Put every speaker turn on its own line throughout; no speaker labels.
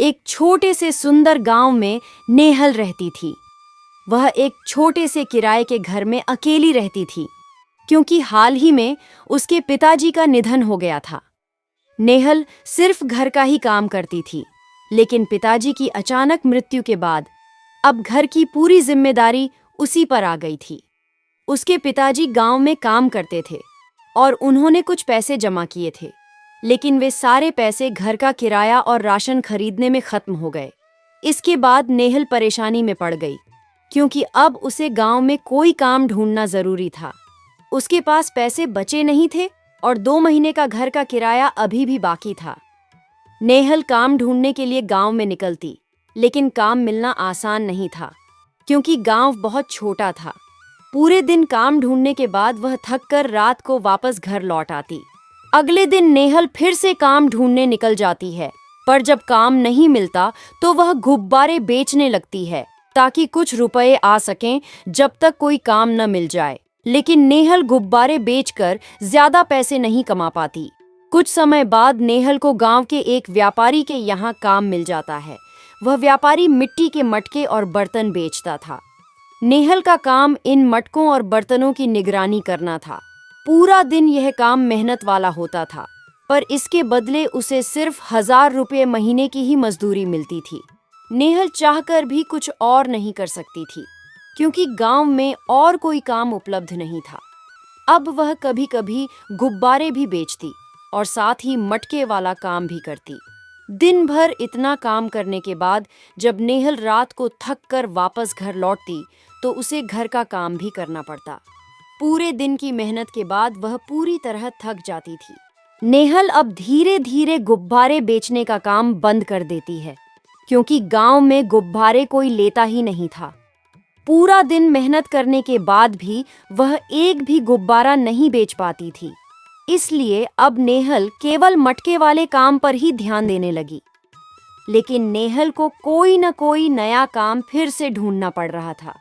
एक छोटे से सुंदर गांव में नेहल रहती थी। वह एक छोटे से किराए के घर में अकेली रहती थी, क्योंकि हाल ही में उसके पिताजी का निधन हो गया था। नेहल सिर्फ घर का ही काम करती थी, लेकिन पिताजी की अचानक मृत्यु के बाद अब घर की पूरी जिम्मेदारी उसी पर आ गई थी। उसके पिताजी गांव में काम करते थे और उन्होंने कुछ पैसे जमा किए थे, लेकिन वे सारे पैसे घर का किराया और राशन खरीदने में खत्म हो गए। इसके बाद नेहल परेशानी में पड़ गई, क्योंकि अब उसे गांव में कोई काम ढूंढना जरूरी था। उसके पास पैसे बचे नहीं थे और 2 महीने का घर का किराया अभी भी बाकी था। नेहल काम ढूंढने के लिए गांव में निकलती, लेकिन काम मिलना आसान नहीं था, क्योंकि गांव बहुत छोटा था। पूरे दिन काम ढूंढने के बाद वह थककर रात को वापस घर लौट आती। अगले दिन नेहल फिर से काम ढूंढने निकल जाती है, पर जब काम नहीं मिलता तो वह गुब्बारे बेचने लगती है ताकि कुछ रुपए आ सकें जब तक कोई काम न मिल जाए। लेकिन नेहल गुब्बारे बेचकर ज्यादा पैसे नहीं कमा पाती। कुछ समय बाद नेहल को गांव के एक व्यापारी के यहाँ काम मिल जाता है। वह व्यापारी मिट्टी के मटके और बर्तन बेचता था। नेहल का काम इन मटकों और बर्तनों की निगरानी करना था। पूरा दिन यह काम मेहनत वाला होता था, पर इसके बदले उसे सिर्फ 1000 रुपये महीने की ही मजदूरी मिलती थी। नेहल चाहकर भी कुछ और नहीं कर सकती थी, क्योंकि गांव में और कोई काम उपलब्ध नहीं था। अब वह कभी कभी गुब्बारे भी बेचती और साथ ही मटके वाला काम भी करती। दिन भर इतना काम करने के बाद जब नेहल रात को थक कर वापस घर लौटती तो उसे घर का काम भी करना पड़ता। पूरे दिन की मेहनत के बाद वह पूरी तरह थक जाती थी। नेहल अब धीरे धीरे गुब्बारे बेचने का काम बंद कर देती है, क्योंकि गांव में गुब्बारे कोई लेता ही नहीं था। पूरा दिन मेहनत करने के बाद भी वह एक भी गुब्बारा नहीं बेच पाती थी। इसलिए अब नेहल केवल मटके वाले काम पर ही ध्यान देने लगी। लेकिन नेहल को कोई न कोई नया काम फिर से ढूंढना पड़ रहा था,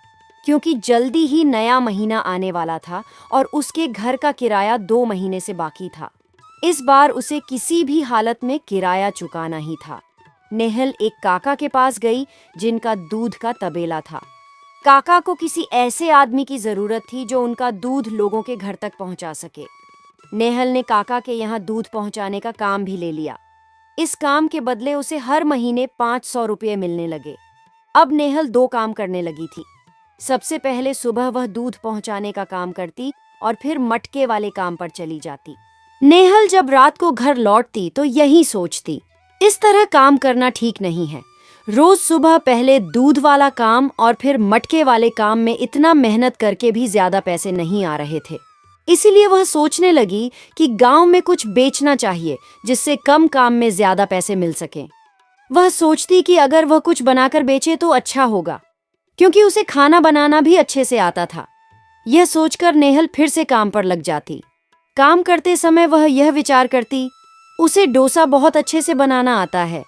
क्योंकि जल्दी ही नया महीना आने वाला था और उसके घर का किराया 2 महीने से बाकी था। इस बार उसे किसी भी हालत में किराया चुकाना ही था। नेहल एक काका के पास गई, जिनका दूध का तबेला था। काका को किसी ऐसे आदमी की जरूरत थी जो उनका दूध लोगों के घर तक पहुंचा सके। नेहल ने काका के यहाँ दूध पहुंचाने का काम भी ले लिया। इस काम के बदले उसे हर महीने 500 रुपये मिलने लगे। अब नेहल 2 काम करने लगी थी। सबसे पहले सुबह वह दूध पहुंचाने का काम करती और फिर मटके वाले काम पर चली जाती। नेहल जब रात को घर लौटती तो यही सोचती, इस तरह काम करना ठीक नहीं है। रोज सुबह पहले दूध वाला काम और फिर मटके वाले काम में इतना मेहनत करके भी ज्यादा पैसे नहीं आ रहे थे। इसीलिए वह सोचने लगी कि गांव में कुछ बेचना चाहिए, जिससे कम काम में ज्यादा पैसे मिल सकें। वह सोचती कि अगर वह कुछ बनाकर बेचे तो अच्छा होगा, क्योंकि उसे खाना बनाना भी अच्छे से आता था। यह सोचकर नेहल फिर से काम पर लग जाती। काम करते समय वह यह विचार करती, उसे डोसा बहुत अच्छे से बनाना आता है।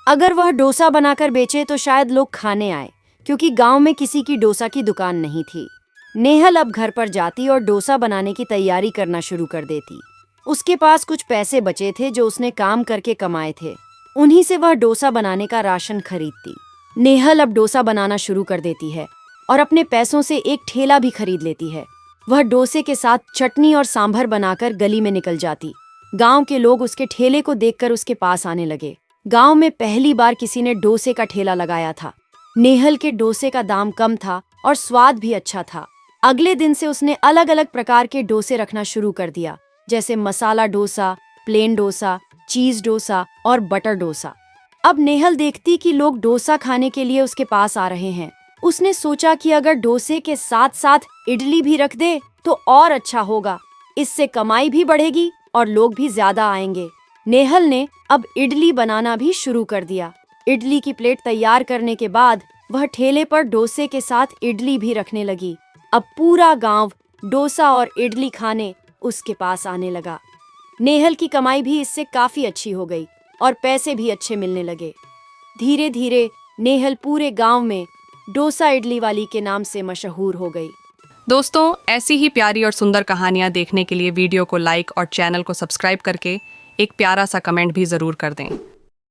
अगर वह डोसा बनाकर बेचे तो शायद लोग खाने आए, क्योंकि गांव में किसी की डोसा की दुकान नहीं थी। नेहल अब घर पर जाती और डोसा बनाने की तैयारी करना शुरू कर देती। उसके पास कुछ पैसे बचे थे जो उसने काम करके कमाए थे। उन्हीं से वह डोसा बनाने का राशन खरीदती। नेहल अब डोसा बनाना शुरू कर देती है और अपने पैसों से एक ठेला भी खरीद लेती है। वह डोसे के साथ चटनी और सांभर बनाकर गली में निकल जाती। गांव के लोग उसके ठेले को देखकर उसके पास आने लगे। गांव में पहली बार किसी ने डोसे का ठेला लगाया था। नेहल के डोसे का दाम कम था और स्वाद भी अच्छा था। अगले दिन से उसने अलग अलग प्रकार के डोसे रखना शुरू कर दिया, जैसे मसाला डोसा, प्लेन डोसा, चीज डोसा और बटर डोसा। अब नेहल देखती कि लोग डोसा खाने के लिए उसके पास आ रहे हैं। उसने सोचा कि अगर डोसे के साथ साथ इडली भी रख दे तो और अच्छा होगा। इससे कमाई भी बढ़ेगी और लोग भी ज्यादा आएंगे। नेहल ने अब इडली बनाना भी शुरू कर दिया। इडली की प्लेट तैयार करने के बाद वह ठेले पर डोसे के साथ इडली भी रखने लगी। अब पूरा गांव डोसा और इडली खाने उसके पास आने लगा। नेहल की कमाई भी इससे काफी अच्छी हो गई और पैसे भी अच्छे मिलने लगे। धीरे धीरे नेहल पूरे गांव में डोसा इडली वाली के नाम से मशहूर हो गई।
दोस्तों, ऐसी ही प्यारी और सुंदर कहानियाँ देखने के लिए वीडियो को लाइक और चैनल को सब्सक्राइब करके एक प्यारा सा कमेंट भी ज़रूर कर दें।